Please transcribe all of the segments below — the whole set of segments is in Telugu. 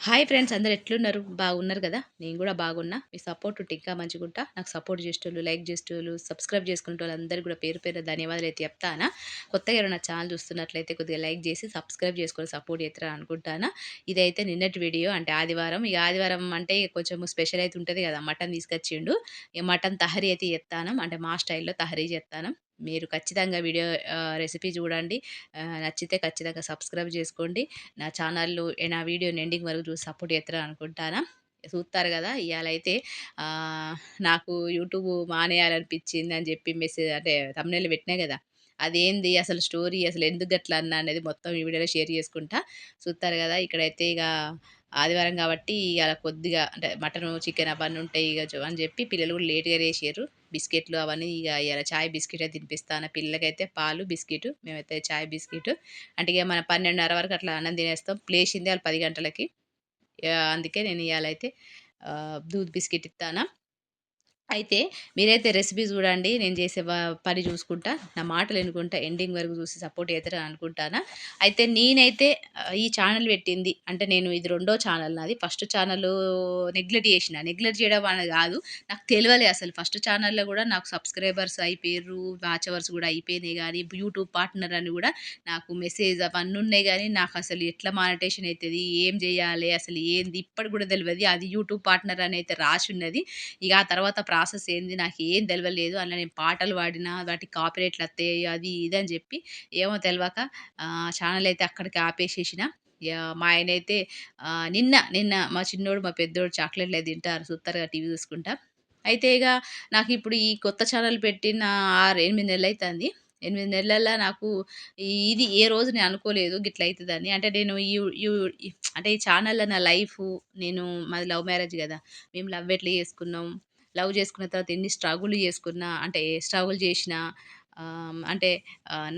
హాయ్ ఫ్రెండ్స్, అందరు ఎట్లున్నారు? బాగున్నారు కదా? నేను కూడా బాగున్నా. మీ సపోర్ట్ ఉంటే ఇంకా మంచిగుంటా. నాకు సపోర్ట్ చేసేటోళ్ళు, లైక్ చేసేటోళ్ళు, సబ్స్క్రైబ్ చేసుకునేటోళ్ళు అందరికీ కూడా పేరు పేరున ధన్యవాదాలు అయితే చెప్తానా. కొత్తగా ఎవరైనా ఛానల్ చూస్తున్నట్లయితే కొద్దిగా లైక్ చేసి సబ్స్క్రైబ్ చేసుకొని సపోర్ట్ చేస్తారని అనుకుంటానా. ఇదైతే నిన్నటి వీడియో, అంటే ఆదివారం. ఇక ఆదివారం అంటే కొంచెం స్పెషల్ అయితే ఉంటది కదా! మటన్ తీసుకొచ్చిండు. ఇక మటన్ తహరీ అయితే చేత్తాను. అంటే మా స్టైల్‌లో తహరీ చేత్తాను. మీరు ఖచ్చితంగా వీడియో రెసిపీ చూడండి. నచ్చితే ఖచ్చితంగా సబ్స్క్రైబ్ చేసుకోండి. నా ఛానల్‌లో నా వీడియోని ఎండింగ్ వరకు చూసి సపోర్ట్ చేత్తరని అనుకుంటానా. చూత్తారు గదా! ఇయాలైతే ఆహ్, నాకు యూట్యూబ్ మానేయాలనిపించిందని చెప్పి అంటే థంబ్‌నెయిల్ పెట్టినా గదా! అదేంది అసలు స్టోరీ, అసలు ఎందుకు గట్లా అన్నా అనేది మొత్తం ఈ వీడియోలో షేర్ చేసుకుంటా. చూత్తారు గదా! ఇక్కడైతే ఇగ ఆదివారం కాబట్టి ఇయాల కొద్దిగా అంటే మటను, చికెన్ అవన్నీ ఉంటాయి ఇగ అని చెప్పి పిల్లలు కూడా లేట్‌గా లేసిర్రు. బిస్కెట్‌లు అవన్నీ ఇగ ఇయాల చాయ్ బిస్కెటే తినిపిస్తాను. పిల్లలకైతే పాలు, బిస్కెటు. మేమైతే చాయ్ బిస్కెటు. అంటే ఇగ మనం 12:30 వరకు అట్లా అన్నం తినేస్తాం. లేచిందే ఆళ్ళు 10 గంటలకి. అందుకే నేను ఇయాలైతే దూద్ బిస్కెట్ ఇత్తాన. అయితే మీరైతే రెసిపీ చూడండి. నేను చేసే పని చూసుకుంటా. నా మాటలు ఇనుకుంటా ఎండింగ్ వరకు చూసి సపోర్ట్ చేస్తారని అనుకుంటానా. అయితే నేనైతే ఈ ఛానెల్ పెట్టింది అంటే నేను ఇది రెండో ఛానెల్ నాది. ఫస్ట్ ఛానెలు నెగ్లెక్ట్ చేసిన. నెగ్లెక్ట్ చేయడం అని కాదు. నాకు తెలవలే అసలు. ఫస్ట్ ఛానెల్‌లో కూడా నాకు సబ్స్క్రైబర్స్ అయిపోయిర్రు. వాచ్ అవర్స్ కూడా అయిపోయినాయి గానీ, యూట్యూబ్ పార్ట్నర్ అని కూడా నాకు మెసేజ్ అవన్నీ ఉన్నాయి గానీ, నాకసలు ఎట్లా మానిటైజేషన్ అయితది? ఏం చేయాలి? అసలు ఏంది? ఇప్పటికి కూడా తెలవది. అది యూట్యూబ్ పార్ట్నర్ అని అయితే రాసున్నది. ఇక ఆ తర్వాత ప్రాసెస్ ఏంది నాకేం తెలవలేదు. అందులో నేను పాటలు పాడినా వాటికి కాపీరైట్‌లొత్తయి అది ఇది అని జెప్పి ఏమో తెలవక ఛానెల్ అయితే అక్కడికి ఆపేసేసిన. మా ఆయనైతే నిన్న మా చిన్నోడు, మా పెద్దోడు చాక్లెట్‌లయి తింటారు సూత్తరుగా టీవీ చూసుకుంటా. అయితే ఇగ నాకిప్పుడు ఈ కొత్త ఛానెల్ పెట్టిన 8 నెలలైతాంది. 8 నెలల్లో నాకు ఇది ఏ రోజు నేను అనుకోలేదు గిట్లయితదని. అంటే నేను యు యు అంటే ఈ ఛానెల్‌లో నా లైఫు, నేను మాది లవ్ మ్యారేజ్ గదా! మేము లవ్ ఎట్లా చేసుకున్నాం. లవ్ చేసుకున్న తర్వాత ఎన్ని స్ట్రగుల్ చేసుకున్నా, అంటే స్ట్రగుల్ చేసినా అంటే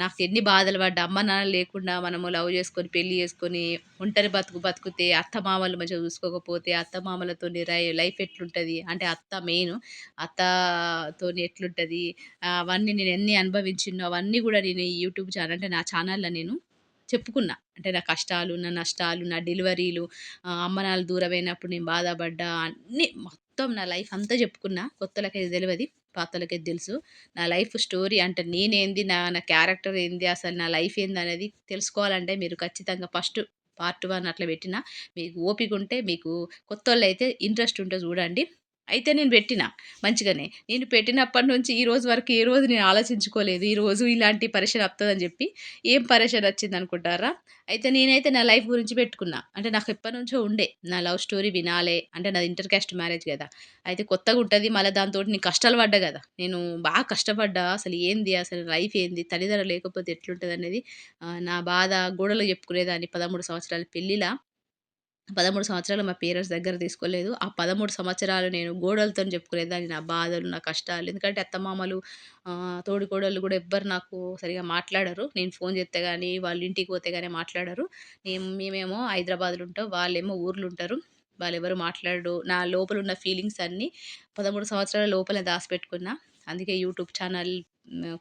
నాకు ఎన్ని బాధలు పడ్డా, అమ్మ నాన్న లేకుండా మనము లవ్ చేసుకొని, పెళ్లి చేసుకొని, ఒంటరి బతుకు బతుకుతే, అత్తమామలు మంచిగా చూసుకోకపోతే, అత్తమామలతోని లైఫ్ ఎట్లుంటది? అంటే అత్త మెయిను. అత్తతోని ఎట్లుంటది? అవన్నీ నేను ఎన్ని అనుభవించినో అవన్నీ గూడా నేను ఈ యూట్యూబ్ ఛానల్ అంటే నా ఛానల్‌లో నేను చెప్పుకున్నా. అంటే నా కష్టాలు, నా నష్టాలు, నా డెలివరీలు, అమ్మ నాన్నలు దూరమైనప్పుడు నేను బాధపడ్డా అన్నీ మొత్తం నా లైఫ్ అంతా చెప్పుకున్నా. కొత్తోళ్ళకైతే తెలవది. పాతోళ్ళకైతే తెలుసు. నా లైఫ్ స్టోరీ అంటే నేనేంది, నా నా క్యారెక్టర్ ఏంది, అసలు నా లైఫ్ ఏందనేది తెలుసుకోవాలంటే మీరు ఖచ్చితంగా ఫస్ట్ పార్ట్ 1 అట్లా పెట్టినా. మీకు ఓపికుంటే, మీకు కొత్తోళ్ళైతే ఇంట్రెస్ట్ ఉంటే చూడండి. అయితే నేను పెట్టినా మంచిగానే. నేను పెట్టినప్పటి నుంచి ఈ రోజు వరకు ఏ రోజు నేను ఆలోచించుకోలేదు. ఈరోజు ఇలాంటి పరిస్థితి వత్తదని చెప్పి. ఏం పరేషానొచ్చిందనుకుంటార్రా? అయితే నేనైతే నా లైఫ్ గురించి పెట్టుకున్నా. అంటే నాకు ఎప్పటినుంచో ఉండే. నా లవ్ స్టోరీ వినాలే. అంటే నాది ఇంటర్ కాస్ట్ మ్యారేజ్ గదా! అయితే కొత్తగుంటది. మళ్ళా దాంతోటి నేను కష్టాలు పడ్డా గదా! నేను బాగా కష్టపడ్డా. అసలు ఏంది? అసలు లైఫ్ ఏంది? తల్లిదండ్రులు లేకపోతే ఎట్లుంటదనేది నా బాధ గోడలో చెప్పుకునేదాన్ని. 13 సంవత్సరాల పెళ్లిలా 13 సంవత్సరాలు మా పేరెంట్స్ దగ్గర తీసుకోలేదు. ఆ 13 సంవత్సరాలు నేను గోడలతోని చెప్పుకునేదాన్ని నా బాధలు, నా కష్టాలు. ఎందుకంటే అత్తమామలు, తోడికోడళ్ళు గూడా ఎవ్వరు నాకు సరిగ్గా మాట్లాడరు. నేను ఫోను చేస్తే గానీ, వాళ్ళ ఇంటికి పోతే గానీ మాట్లాడరు. మేమేమో హైదరాబాద్‌లో ఉంటాం. వాళ్ళేమో ఊర్లో ఉంటారు. వాళ్ళెవరు మాట్లాడరు. నా లోపలున్న ఫీలింగ్స్ అన్నీ 13 సంవత్సరాల లోపలే దాసిపెట్టుకున్నా. అందుకే యూట్యూబ్ ఛానల్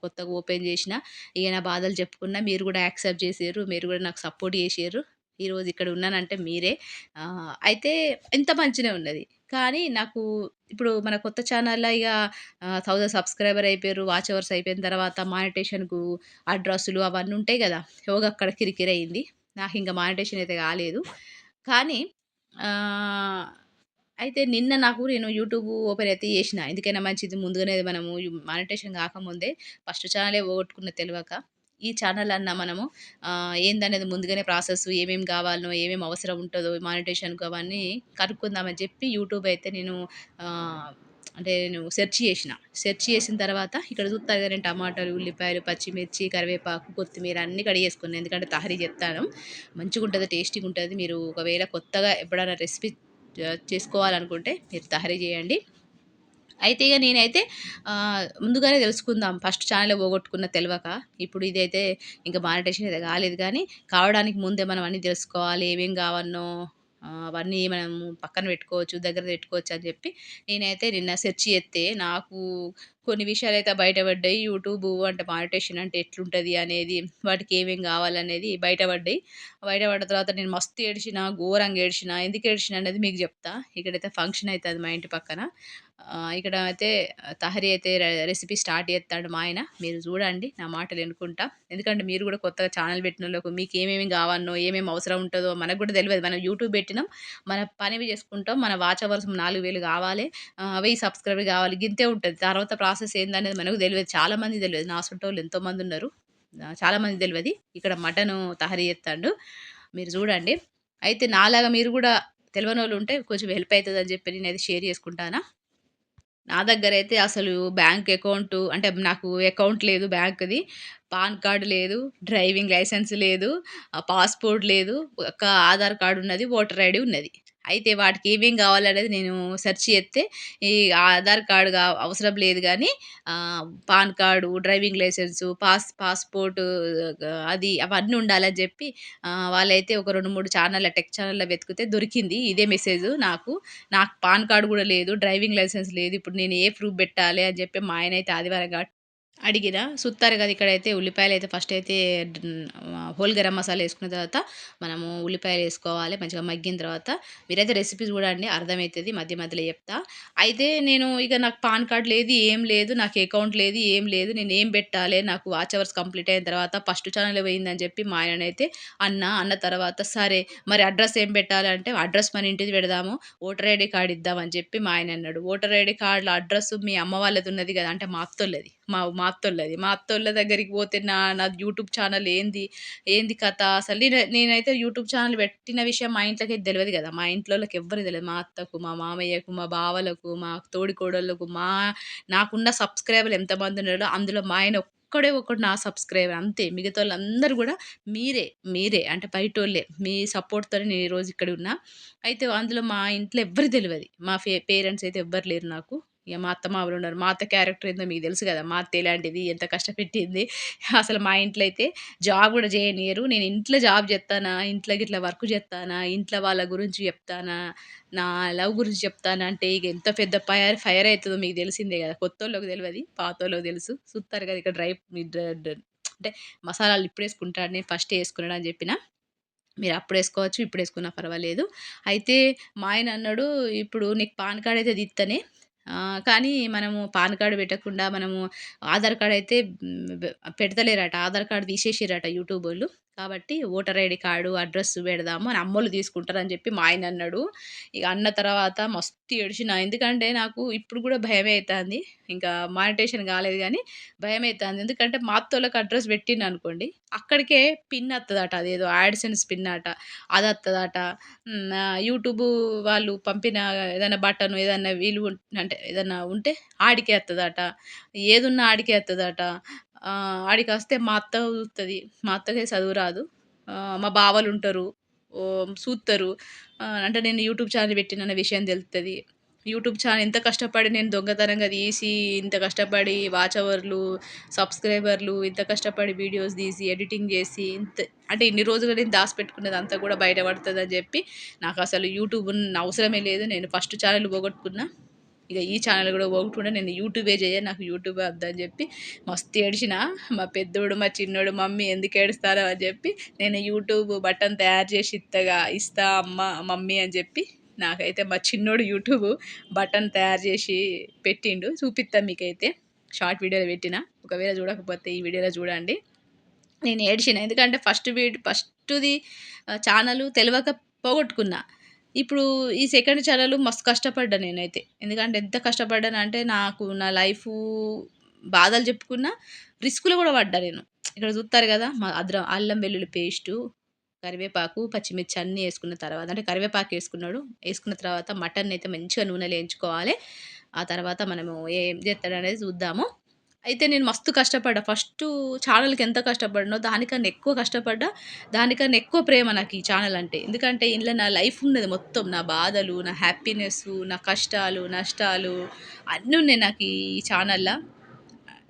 కొత్తగా ఓపెన్ చేషిన. ఇగ నా బాధలు చెప్పుకున్నా. మీరు గూడా యాక్సెప్ట్ చేసిర్రు. మీరు గూడా నాకు సపోర్ట్ చేసిర్రు. ఈరోజు ఇక్కడ ఉన్నానంటే మీరే. అయితే ఇంత మంచినే ఉన్నది. కానీ నాకు ఇప్పుడు మన కొత్త ఛానల్‌లో ఇగ 1000 సబ్స్క్రైబర్ అయిపోయారు. వాచ్ అవర్స్ అయిపోయిన తర్వాత మానిటేషన్‌కు అడ్రస్సులు అవన్నీ ఉంటాయి గదా! అక్కడ కిరికిరయింది. నాకింక మానిటేషన్ అయితే కాలేదు. కానీ ఆహ్, అయితే నిన్న నేను యూట్యూబ్ ఓపెన్ అయితే చేషిన. ఎందుకైనా మంచిది ముందుగానే మనము మానిటేషన్ కాకముందే ఫస్ట్ ఛానలే పోగొట్టుకున్న తెలవక. ఈ ఛానల్ అన్నా మనము ఏందనేది ముందుగానే ప్రాసెస్ ఏమేమి గావాలనో, ఏమేమి అవసరం ఉంటదో మానిటేషన్‌కు అవన్నీ కనుక్కుందామని చెప్పి యూట్యూబ్ అయితే నేను ఆహ్, అంటే నేను సెర్చ్ చేసిన. సెర్చ్ చేసిన తర్వాత ఇక్కడ చూస్తారు కదా! నేను టమాటాలు, ఉల్లిపాయలు, పచ్చిమిర్చి, కరివేపాకు, కొత్తిమీర అన్నీ కడిగేసుకున్నా. ఎందుకంటే తహరీ చేత్తాను. మంచిగుంటది, టేస్టీగుంటది. మీరు ఒకవేళ కొత్తగా ఎప్పుడైనా రెసిపీ చేసుకోవాలనుకుంటే మీరు తహరీ చేయండి. అయితే ఇగ నేనైతే ముందుగానే తెలుసుకుందాం. ఫస్ట్ ఛానెలే పోగొట్టుకున్న తెలవక. ఇప్పుడు ఇదైతే ఇంక మానిటేషన్ అయితే కాలేదు గానీ, కావడానికి ముందే మనం అన్నీ తెలుసుకోవాలి. ఏమేం కావన్నో అవన్నీ మనము పక్కన పెట్టుకోవచ్చు, దగ్గర పెట్టుకోవచ్చు అని చెప్పి నేనైతే నిన్న సెర్చ్ చేత్తే నాకు కొన్ని విషయాలైతే బయటపడ్డాయి. యూట్యూబు అంటే మానిటేషన్ అంటే ఎట్లుంటది అనేది, వాటికి ఏమేం గావాలనేది బయటపడ్డాయి. బయటపడ్డ తర్వాత నేను మస్తు ఏడ్చిన, ఘోరంగా ఏడ్చిన. ఎందుకు ఏడ్చిన అనేది మీకు జెప్తా. ఇక్కడైతే ఫంక్షన్ అయితది మా ఇంటి పక్కన. ఇక్కడ అయితే తహరీ అయితే రెసిపీ స్టార్ట్ జేత్తాండు మా ఆయన. మీరు జూడండి నా మాటలు ఇనుకుంటా. ఎందుకంటే మీరు గూడా కొత్తగా ఛానెల్ పెట్టినోళ్ళకు మీకేమేమి గావన్నో, ఏమేమి అవసరం ఉంటదో మనకు గూడా తెలవదు. మనం యూట్యూబ్ పెట్టినాం. మన పనివి చేసుకుంటాం. మన వాచ్ అవర్స్ 4000 గావాలి. 1000 సబ్స్క్రైబర్ గావాలి. గింతే ఉంటది. తర్వాత ప్రాసెస్ ఏందనేది మనకు తెలవదు. చాలా మందికి తెలవదు. నా అసంటోళ్ళు ఎంతోమందున్నారు. చాలా మందికి తెలవది. ఇక్కడ మటను తహరీ జేత్తాండు. మీరు జూడండి. అయితే నాలాగా మీరు గూడా తెలవనోళ్ళుంటే కొంచెం హెల్ప్ అయితదని జెప్పి నేనైతే షేర్ చేసుకుంటానా. నా దగ్గరైతే అసలు బ్యాంక్ అకౌంటు అంటే నాకు అకౌంట్ లేదు బ్యాంక్‌ది. పాన్ కార్డ్ లేదు, డ్రైవింగ్ లైసెన్స్ లేదు, పాస్‌పోర్ట్ లేదు. ఒక ఆధార్ కార్డ్ ఉన్నది, ఓటర్ ఐడీ ఉన్నది. అయితే వాటికి ఏమేం కావాలనేది నేను సెర్చ్ చేత్తే ఈ ఆధార్ కార్డ్ అవసరం లేదు గానీ pan card, driving licence, passport అది అవన్నీ ఉండాలని జెప్పి వాళ్ళైతే ఒక 2, 3 ఛానల్‌ల టెక్ ఛానల్‌లో వెతికితే దొరికింది. ఇదే మెసేజు నాకు. నాకు పాన్ కార్డ్ గూడా లేదు. డ్రైవింగ్ లైసెన్స్ లేదు. ఇప్పుడు నేను ఏ ప్రూఫ్ బెట్టాలి అని జెప్పి మా ఆయనైతే ఆదివారం అడిగినా. సుత్తారు గదా! ఇక్కడైతే ఉల్లిపాయలైతే ఫస్టయితే హోల్ గరం మసాలా యేసుకున్న తర్వాత మనము ఉల్లిపాయలేసుకోవాలి. మంచిగా మగ్గిన తర్వాత మీరైతే రెసిపీ చూడండి అర్థమైతది. మధ్య మధ్యలో చెప్తా. అయితే నేను ఇక నాకు పాన్ కార్డ్ లేదు, ఏం లేదు. నాకు అకౌంట్ లేదు, ఏం లేదు. నేనేం బెట్టాలే? నాకు వాచ్ అవర్స్ కంప్లీట్ అయిన తర్వాత ఫస్ట్ ఛానెల్ పోయిందని చెప్పి మా ఆయననైతే అన్న తర్వాత సరే మరి అడ్రస్ ఏం పెట్టాలంటే, అడ్రస్ మన ఇంటిది పెడదాము. ఓటర్ ఐడీ కార్డ్ ఇద్దామని చెప్పి మా ఆయన అన్నాడు. ఓటర్ ఐడీ కార్డ్‌లో అడ్రస్ మీ అమ్మ వాళ్ళది ఉన్నది గదా! అంటే మా అత్తోళ్ళది. మా అత్తోళ్ళది. మా అత్తోళ్ళ దగ్గరికి పోతే నాది యూట్యూబ్ ఛానల్ ఏంది? ఏంది కథ? అసలు నేనైతే యూట్యూబ్ ఛానల్ పెట్టిన విషయం మా ఇంట్లోకైతే తెలవదు గదా! మా ఇంట్లోళ్ళకి ఎవ్వరికీ తెలవదు. మా అత్తకు, మా మామయ్యకు, మా బావలకు, మా తోడికోడళ్ళకు, నాకున్న సబ్‌స్క్రైబర్‌లు ఎంతమందున్నారో అందులో మా ఆయన ఒక్కడే ఒకడు నా సబ్‌స్క్రైబర్ అంతే. మిగతాోళ్ళందరూ గూడా మీరే అంటే బయటోళ్ళే. మీ సపోర్ట్‌తోనే నేను ఈరోజు ఇక్కడున్నా. అయితే అందులో మా ఇంట్లో ఎవ్వరికీ తెలవది. మా పేరెంట్స్ అయితే ఎవ్వరు లేరు నాకు. ఇగ మా అత్తమామలున్నారు. మా అత్త క్యారెక్టర్ ఏందో మీకు తెలుసు గదా! మా అత్త ఎలాంటిది, ఎంత కష్టపెట్టింది. అసలు మా ఇంట్లో అయితే జాబ్ గూడా జేయనియ్యరు. నేను ఇంట్లో జాబ్ జేత్తానా, ఇంట్లో గిట్ల వర్క్ జేత్తానా, ఇంట్లో వాళ్ళ గురించి చెప్తానా, నా లవ్ గురించి చెప్తానా అంటే ఇగ ఎంత పెద్ద ఫైర్ అయితదో మీకు తెలిసిందే గదా! కొత్తోళ్ళకి తెలవది. పాతోళ్ళకి తెలుసు. చూత్తారు గదా! ఇక్కడ డ్రై మీ డ డ అంటే మసాలాలు ఇప్పుడేసుకుంటాను నేను ఫస్టే యేసుకున్నానని జెప్పిన. మీరప్పుడేసుకోవచ్చు, ఇప్పుడేసుకున్నా పర్వాలేదు. అయితే మా ఆయనన్నాడు, "ఇప్పుడు నీకు పాన్ కార్డ్ అయితే తీత్తనే. కానీ మనము పాన్ కార్డ్ పెట్టకుండా మనము ఆధార్ కార్డ్ అయితే పెడతలేరట. ఆధార్ కార్డ్ తీసేసిర్రట యూట్యూబోళ్ళు. కాబట్టి ఓటర్ ఐడీ కార్డు, అడ్రెస్ పెడదాము అని అమ్మోళ్ళు తీసుకుంటారని" చెప్పి మా ఆయనన్నాడు. ఇగ అన్న తర్వాత మస్తు ఏడ్చిన. ఎందుకంటే నాకు ఇప్పుడు గూడా భయమే అయితాంది. ఇంకా మానిటేషన్ కాలేదు గానీ భయమైతాంది. ఎందుకంటే మా అత్తోళ్ళకి అడ్రెస్ పెట్టిననుకోండి, అక్కడికే పిన్ అత్తదట. అదేదో యాడ్‌సెన్స్ పిన్ అట. అదత్తదట. యూట్యూబు వాళ్ళు పంపిన ఏదైనా బటను ఏదన్నా అంటే ఏదన్నా ఉంటే ఆడికే అత్తదట. ఏదున్నా ఆడికే అత్తదట. ఆడికస్తే మా అత్త చూత్తది. మా అత్తకే చదువు రాదు. మా బావలుంటరు. సూత్తరు. అంటే నేను యూట్యూబ్ ఛానెల్ పెట్టినన్న విషయం తెలుత్తది. యూట్యూబ్ ఛానెల్ ఎంత కష్టపడి నేను దొంగతనంగా తీసి, ఇంత కష్టపడి వాచ్ అవర్లు, సబ్‌స్క్రైబర్లు, ఇంత కష్టపడి వీడియోస్ తీసి, ఎడిటింగ్ చేసి, అంటే ఇన్ని రోజులు నేను దాసిపెట్టుకున్నదంతా కూడా బయట పడతదని చెప్పి, నాకసలు యూట్యూబ్ అవసరమే లేదు. నేను ఫస్ట్ ఛానెల్ పోగొట్టుకున్నా. ఇక ఈ ఛానెల్ కూడా పోగొట్టుకుంటే నేను యూట్యూబే చేయను. నాకు యూట్యూబే వద్దని చెప్పి మస్తు ఏడ్చిన. మా పెద్దోడు, మా చిన్నోడు "మమ్మీ ఎందుకు ఏడుస్తానవు" అని చెప్పి, నేను యూట్యూబ్ బటన్ తయారు చేసి ఇస్తా అమ్మ మమ్మీ అని చెప్పి, నాకైతే మా చిన్నోడు యూట్యూబ్ బటన్ తయారు చేసి పెట్టిండు. చూపిత్తా మీకైతే. షార్ట్ వీడియోలో పెట్టిన. ఒకవేళ చూడకపోతే ఈ వీడియోలో చూడండి. నేను ఏడ్చిన. ఎందుకంటే ఫస్ట్‌ది ఛానలు తెలవక పోగొట్టుకున్నా. ఇప్పుడు ఈ సెకండ్ ఛానల్ మస్తు కష్టపడ్డా నేనైతే. ఎందుకంటే ఎంత కష్టపడ్డానంటే నాకు నా లైఫు బాధలు చెప్పుకున్నా, రిస్క్‌లో కూడా పడ్డా నేను. ఇక్కడ చూత్తారు కదా! అల్లం వెల్లుల్లి పేస్టు, కరివేపాకు, పచ్చిమిర్చి అన్నీ యేసుకున్న తర్వాత అంటే కరివేపాకేసుకున్నాడు. యేసుకున్న తర్వాత మటన్నయితే మంచిగా నూనెలో ఎంచుకోవాలి. ఆ తర్వాత మనము ఏం చేస్తాడనేది చూద్దాము. అయితే నేను మస్తు కష్టపడ్డా. ఫస్టు ఛానెల్‌కి ఎంత కష్టపడినో దానికన్నా ఎక్కువ కష్టపడ్డా. దానికన్నా ఎక్కువ ప్రేమ నాకు ఈ ఛానెల్ అంటే. ఎందుకంటే ఇందులో నా లైఫ్ ఉన్నది మొత్తం. నా బాధలు, నా హ్యాపీనెస్సు, నా కష్టాలు, నష్టాలు అన్నీ ఉన్నాయి నాకు ఈ ఛానెల్‌ల.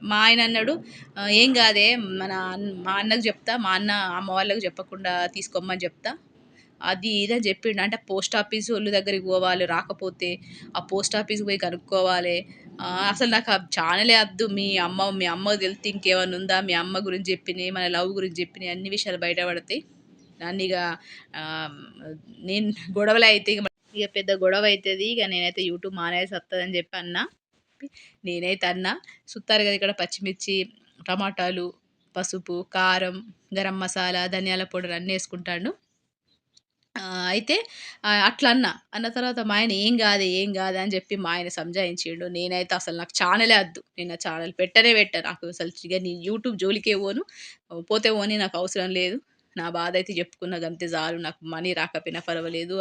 మా ఆయన అన్నాడు, "ఏం కాదే మా అన్నకి చెప్తా. మా అన్న అమ్మ వాళ్ళకి చెప్పకుండా తీసుకోమ్మని చెప్తా." అది ఇది అని చెప్పిండు. అంటే పోస్ట్ ఆఫీసోళ్ళ దగ్గరికి పోవాలి రాకపోతే. ఆ పోస్ట్ ఆఫీస్‌కి పోయి కనుక్కోవాలే. అసలు నాకు ఆ ఛానలే వద్దు. మీ అమ్మకి తెలిస్తే ఇంకేమన్నా ఉందా? మీ అమ్మ గురించి చెప్పినయి, మన లవ్ గురించి చెప్పినయి అన్ని విషయాలు బయట పడతాయి. నన్నిగ ఆహ్, నేను గొడవలే అయితాయి. ఇగ పెద్ద గొడవ అయితది. ఇగ నేనైతే యూట్యూబ్ మానేయాల్సి వస్తదని చెప్పి అన్నా. నేనైతే అన్నా. సుత్తారు కదా ఇక్కడ పచ్చిమిర్చి, టమాటాలు, పసుపు, కారం, గరం మసాలా, ధనియాల పౌడర్ అన్నీ యేసుకుంటాను. అయితే అట్లా అన్నా. అన్న తర్వాత మా ఆయన "ఏం గాదే, ఏం గాదే" అని జెప్పి మా ఆయన సంజాయించిండు. నేనైతే అసలు నాకు ఛానలే అద్దు. నేను ఆ ఛానల్ పెట్టనే పెట్టా. నాకు అసలు ఇగ నేను యూట్యూబ్ జోలికే పోను. పోతే పోనీ నాకు అవసరం లేదు. నా బాధ అయితే చెప్పుకున్నా గంతే చాలు. నాకు మనీ రాకపోయినా పర్వాలేదు.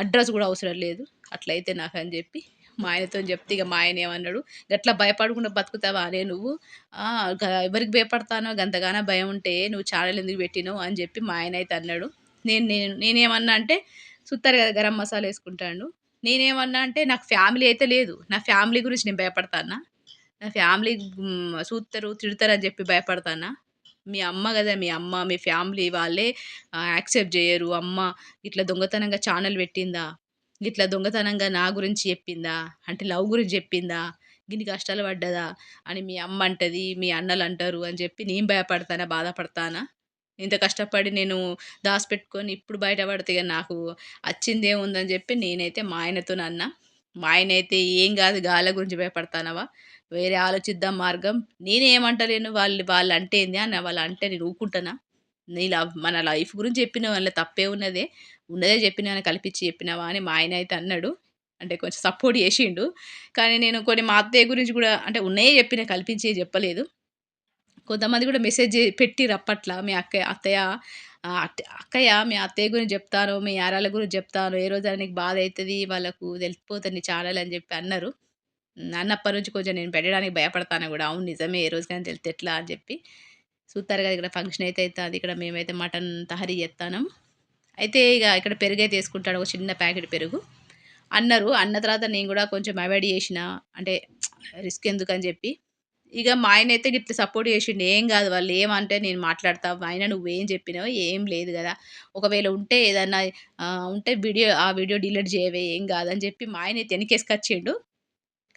అడ్రెస్ గూడా అవసరం లేదు. అట్లయితే నాకని జెప్పి మా ఆయనతోని చెప్తే ఇగ మా ఆయన ఏమన్నాడు, "గట్లా భయపడకుండా బతుకుతావానే నువ్వు? ఎవరికి భయపడతానో గంతగానం భయం ఉంటే నువ్వు ఛానల్ ఎందుకు పెట్టినవు" అని జెప్పి మా ఆయనయితే అన్నాడు. నేనేమన్నా అంటే చూత్తారు కదా గరం మసాలా యేసుకుంటాను. నేనేమన్నా అంటే నాకు ఫ్యామిలీ అయితే లేదు. నా ఫ్యామిలీ గురించి నేను భయపడతాన్నా? నా ఫ్యామిలీ చూత్తరు, తిడతారని జెప్పి భయపడతాన్నా? మీ అమ్మ గదా! మీ అమ్మ, మీ ఫ్యామిలీ వాళ్ళే యాక్సెప్ట్ జెయ్యరు. అమ్మ ఇట్లా దొంగతనంగా ఛానల్ పెట్టిందా? గిట్లా దొంగతనంగా నా గురించి చెప్పిందా? అంటే లవ్ గురించి చెప్పిందా? గిన్ని కష్టాలు పడ్డదా? అని మీ అమ్మ అంటది, మీ అన్నలంటారు అని జెప్పి నేను భయపడతానా? బాధపడతానా? ఇంత కష్టపడి నేను దాసిపెట్టుకొని ఇప్పుడు బయట పడితే ఇగ నాకు అచ్చిందేముందని జెప్పి నేనైతే మా ఆయనతోనన్నా. మా ఆయనైతే "ఏం గాదు గాళ్ళ గురించి భయపడతానవా? వేరే ఆలోచిద్దాం మార్గం. నేనేమంటలేను వాళ్ళంటే ఏంది అని వాళ్ళంటే నేను ఊకుంటనా? మన లైఫ్ గురించి చెప్పినవు అందులో తప్పే ఉన్నదే. ఉన్నదే చెప్పినా కల్పించి చెప్పినావా" అని మా ఆయనైతే అన్నాడు. అంటే కొంచెం సపోర్ట్ జేషిండు. కానీ నేను కొన్ని మా అత్తయ్య గురించి గూడా అంటే ఉన్నయే చెప్పిన కల్పించేయి జెప్పలేదు. కొంతమంది గూడా మెసేజ్ పెట్టిర్రు అప్పట్ల. మీ అత్తయ్య "అక్కయ్య మీ అత్తయ్య గురించి జెప్తాను, మీ యారాల గురించి జెప్తాను. ఏ రోజైనా నీకు బాధైతది. వాళ్ళకు తెలిసిపోతది నీ ఛానల్" అని జెప్పి అన్నారు. అన్నప్పటి నుంచి కొంచెం నేను పెట్టడానికి భయపడతాను గూడా. అవును నిజమే ఏ రోజుకైనా తెలితే ఎట్లా అని జెప్పి. చూత్తారు గదా! ఇక్కడ ఫంక్షన్ అయితే అయితాంది. ఇక్కడ మేమైతే మటన్ తహరీ జేత్తానం. అయితే ఇగ ఇక్కడ పెరుగైతే యేసుకుంటాడు. ఒక చిన్న ప్యాకెట్ పెరుగు. అన్నారు. అన్న తర్వాత నేను గూడా కొంచెం అవాయిడ్ జేషినా. అంటే రిస్క్ ఎందుకని జెప్పి. ఇగ మా ఆయనైతే గిట్ల సపోర్ట్ జేషిండు. "ఏం గాదు వాళ్ళేమంటే నేను మాట్లాడతా. అయినా నువ్వేం జెప్పినవు ఏం లేదు గదా! ఒకవేళ ఉంటే ఏదన్నా ఉంటే ఆ వీడియో డిలీట్ జేయవే ఏం గాదని" జెప్పి మా ఆయనైతే ఎనకేసుకొచ్చిండు.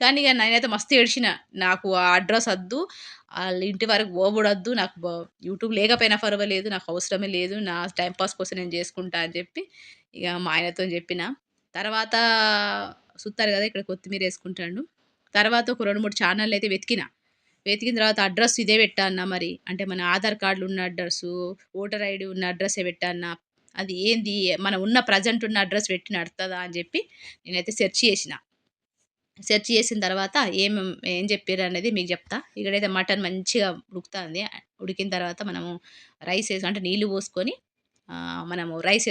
కానీ ఇగ నేనైతే మస్తు ఏడ్చిన. నాకు ఆ అడ్రెస్ ఒద్దు. ఆళ్ళ ఇంటి వరకు పోవుడొద్దు. నాకు యూట్యూబ్ లేకపోయినా పర్వాలేదు. నాకు అవసరమే లేదు. నా టైమ్ పాస్ కోసం నేను జేసుకుంటా అని జెప్పి ఇగ మా ఆయనతోని జెప్పిన. తర్వాత సుత్తారు గదా! ఇక్కడ కొత్తిమీరేసుకుంటాండు. తర్వాత ఒక 2, 3 ఛానెళ్ళయితే వెతికిన. వెతికిన తర్వాత అడ్రెస్ ఇదే పెట్టన్నా మరి. అంటే మన ఆధార్ కార్డ్‌లో ఉన్న అడ్రస్సు, ఓటర్ ఐడీ ఉన్న అడ్రస్సే పెట్టన్నా. అది ఏంది మనం ఉన్న ప్రెజెంట్ ఉన్న అడ్రస్ పెట్టి నడుత్తదా అని జెప్పి నేనైతే సెర్చ్ చేసిన. సెర్చ్ చేసిన తర్వాత ఏం చెప్పిర్రనేది మీకు జెప్తా. ఇక్కడైతే మటన్ మంచిగా ఉడుకుతాంది. ఉడికిన తర్వాత మనము అంటే నీళ్లు పోసుకొని మనము రైస్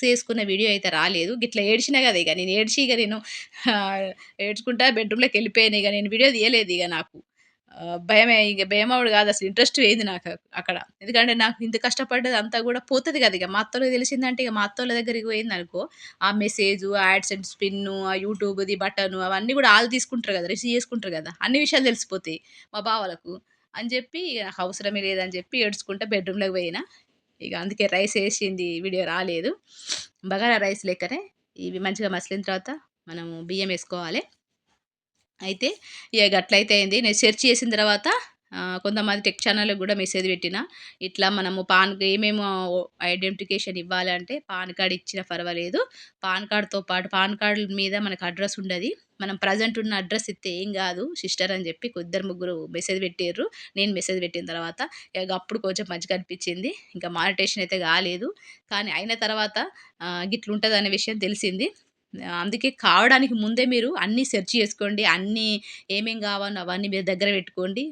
ఏసుకున్న వీడియో అయితే రాలేదు. గిట్లా ఏడ్చినా గదా! నేను ఏడ్చి నేను ఆహ్, ఏడ్చుకుంటా బెడ్‌రూమ్‌లోకెళ్ళిపోయాను. నేను వీడియో తీయలేదిగ నాకు. భయమే ఇగ భయమవుడు గాదు అసలు ఇంట్రెస్ట్ పోయింది నాకు అక్కడ. ఎందుకంటే నాకు ఇంత కష్టపడ్డదంతా గూడా పోతది గదా! ఇగ మా అత్తోళ్ళకి తెలిసిందంటే ఇగ మా అత్తోళ్ళ దగ్గరికి పోయిందనుకో ఆ మెసేజు, ఆ యాడ్సెన్స్ పిన్ను, ఆ యూట్యూబ్‌ది బటను అవన్నీ గూడా ఆళ్ళు తీసుకుంటారు గదా! రిసీవ్ చేసుకుంటారు గదా! అన్ని విషయాలు తెలిసిపోతాయి మా బావలకు. అని జెప్పి నాకు అవసరమే లేదని జెప్పి ఏడ్చుకుంటా బెడ్‌రూమ్‌లోకి పోయినా. ఇగ అందుకే రైస్ ఏసింది వీడియో రాలేదు. బగారా రైస్ లెక్కనే ఇవి మంచిగా మసిలిన తర్వాత మనము బియ్యం ఏసుకోవాలి. అయితే ఇగ గట్లయితే అయింది. నేను సెర్చ్ చేసిన తర్వాత కొంతమంది టెక్ ఛానల్‌కి గూడా మెసేజ్ పెట్టినా. ఇట్లా మనము ఏమేమో ఐడెంటిఫికేషన్ ఇవ్వాలంటే పాన్ కార్డ్ ఇచ్చినా పర్వాలేదు. పాన్ కార్డ్‌తో పాటు పాన్ కార్డ్ మీద మనకు అడ్రెస్ ఉండది. మనం ప్రెజెంట్ ఉన్న అడ్రెస్ ఇత్తే ఏం గాదు సిస్టర్ అని జెప్పి ఇద్దరు, ముగ్గురు మెసేజ్ పెట్టిర్రు. నేను మెసేజ్ పెట్టిన తర్వాత ఇగ అప్పుడు కొంచెం మంచిగా అనిపించింది. ఇంకా మానిటేషన్ అయితే గాలేదు. కానీ అయిన తర్వాత గిట్లుంటదనే విషయం తెలిసింది. అందుకే కావడానికి ముందే మీరు అన్నీ సెర్చ్ చేసుకోండి. అన్నీ ఏమేం కావాలో అవన్నీ మీరు దగ్గర పెట్టుకోండి.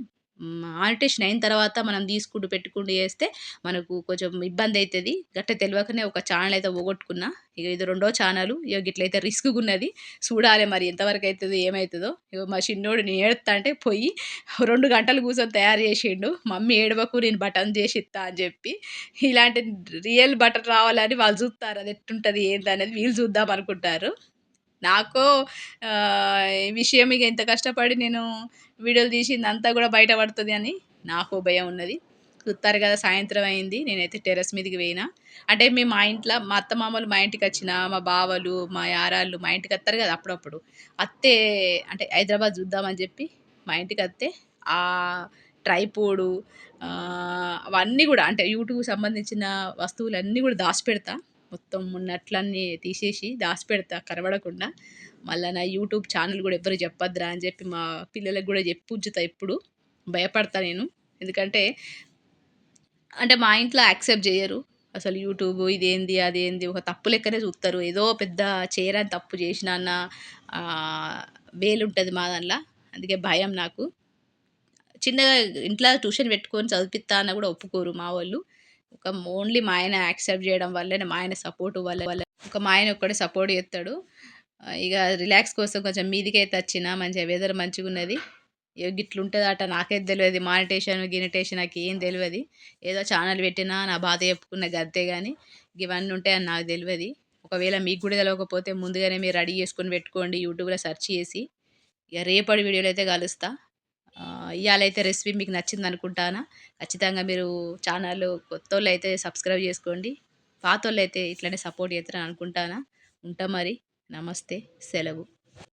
మానిటేషన్ అయిన తర్వాత మనం తీసుకుంటూ, పెట్టుకుంటూ చేస్తే మనకు కొంచెం ఇబ్బందయితది. గట్ల తెలవకనే ఒక ఛానెల్ అయితే పోగొట్టుకున్నా. ఇగ ఇది రెండో ఛానలు. ఇగ గిట్లయితే రిస్క్‌గున్నది. చూడాలే మరి ఎంతవరకయితదో, ఏమైతదో. ఇగో మా చిన్నోడు నేను ఏడుత్తాంటే పొయ్యి 2 గంటలు కూర్చొని తయారు చేసిండు. మమ్మీ ఏడవకు నేను బటన్ చేసిత్తా అని చెప్పి. ఇలాంటి రియల్ బటన్ రావాలని వాళ్ళు చూత్తారు. అది ఎట్టుంటది ఏందనేది వీళ్ళు చూద్దాం అనుకుంటారు. నాకో ఈ విషయం ఇగ ఇంత కష్టపడి నేను వీడియోలు తీసిందంతా గూడా బయట పడతది అని నాకో భయం ఉన్నది. చూస్తారు కదా సాయంత్రం అయింది. నేనైతే టెర్రస్ మీదకి పోయినా. అంటే మేము మా ఇంట్లో మా అత్తమామలు మా ఇంటికొచ్చినా, మా బావలు, మా యారాళ్ళు మా ఇంటికొత్తారు కదా అప్పుడప్పుడు. అత్తే అంటే హైదరాబాద్ చూద్దామని చెప్పి మా ఇంటికత్తే ట్రైపోడు అవన్నీ గూడా అంటే యూట్యూబ్‌కి సంబంధించిన వస్తువులన్నీ గూడా దాసిపెడతా. మొత్తం ఉన్నట్లన్నీ తీసేసి దాసిపెడతా కనబడకుండా. మళ్ళా నా యూట్యూబ్ ఛానెల్ గూడా ఎవ్వరికీ చెప్పొద్దురా అని చెప్పి మా పిల్లలకి గూడా చెప్పి ఉంచుతా ఎప్పుడు. భయపడతా నేను. ఎందుకంటే అంటే మా ఇంట్లో యాక్సెప్ట్ జెయ్యరు. అసలు యూట్యూబు ఇదేంది, అదేంది ఒక తప్పు లెక్కనే జూత్తరు. ఏదో పెద్ద చేయరాని తప్పు జేసినా అన్న ఆహ్, వేలుంటది మా దాంట్ల. అందుకే భయం నాకు. చిన్నగా ఇంట్లో ట్యూషన్ పెట్టుకొని చదివిపిత్తా అన్నా గూడా ఒప్పుకోరు మా వోళ్ళు. ఒక ఓన్లీ మా ఆయన యాక్సెప్ట్ జేయడం వల్లనే మా ఆయన సపోర్ట్ వల్ల ఒక మా ఆయన ఒక్కడే సపోర్ట్ జేత్తడు. ఇగ రిలాక్స్ కోసం కొంచెం మీదికైతే వచ్చిన మంచిగా వెదర్ మంచిగున్నది. ఇగ గిట్లుంటదట నాకైతే దెలవది. మానిటేషన్, గినిటేషన్ నాకేం దెలవది. ఏదో ఛానెల్ పెట్టినా, నా బాధ చెప్పుకున్న గంతే గాని, గివన్నీ ఉంటాయని నాకు దెలవది. ఒకవేళ మీకు గూడా తెలవకపోతే ముందుగానే మీరు రెడీ చేసుకొని పెట్టుకోండి యూట్యూబ్‌లో సెర్చ్ చేసి. ఇగ రేపటి వీడియోలో అయితే కలుస్తా. ఇయ్యాలైతే రెసిపీ మీకు నచ్చిందనుకుంటానా. ఖచ్చితంగా మీరు ఛానల్ కొత్తోళ్ళైతే సబ్స్క్రైబ్ చేసుకోండి. పాతోళ్ళైతే ఇట్లనే సపోర్ట్ చేస్తారని అనుకుంటానా. ఉంటా మరి. నమస్తే. సెలవు.